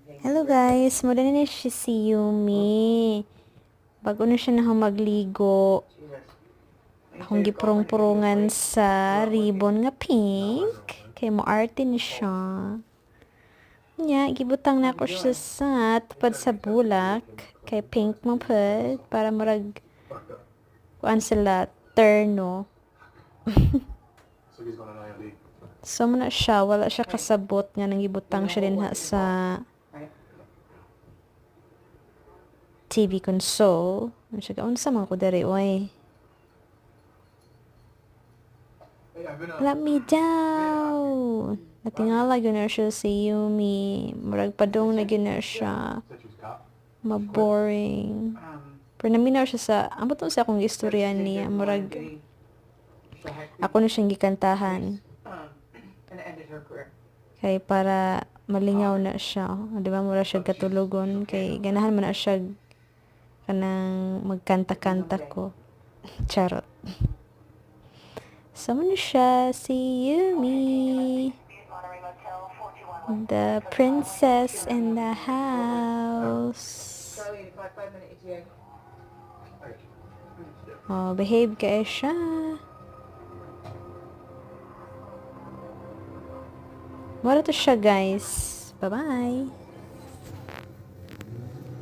Hello guys, muna na siya si Yumi. Bago na siya na magligo. Akong gipurong-purungan sa ribbon nga pink. Kay mo arte ni siya. Nya, gibutang na ako siya sa tupad sa bulak. Kay pink mo pud. Para marag kuan sila terno. So muna siya, wala siya kasabot nga nang gibutang siya din sa TV console. Siya unsa man ko dere oy. Let me down. Natingala gyud na siya si Yumi. Murag padong na gyud na siya. Ma-boring. Pero naminaw siya sa ambot mo sa akong istorya niya. Murag ako na siyang gikantahan. Kay para malingaw na siya. Di ba mura siya katulogon. Kay ganahan man na siya kanang magkanta-kanta ko. Charot. So, ano siya? Si Yumi. The princess in the house. Oh, behave kayo siya. Wala to siya, guys. Bye-bye.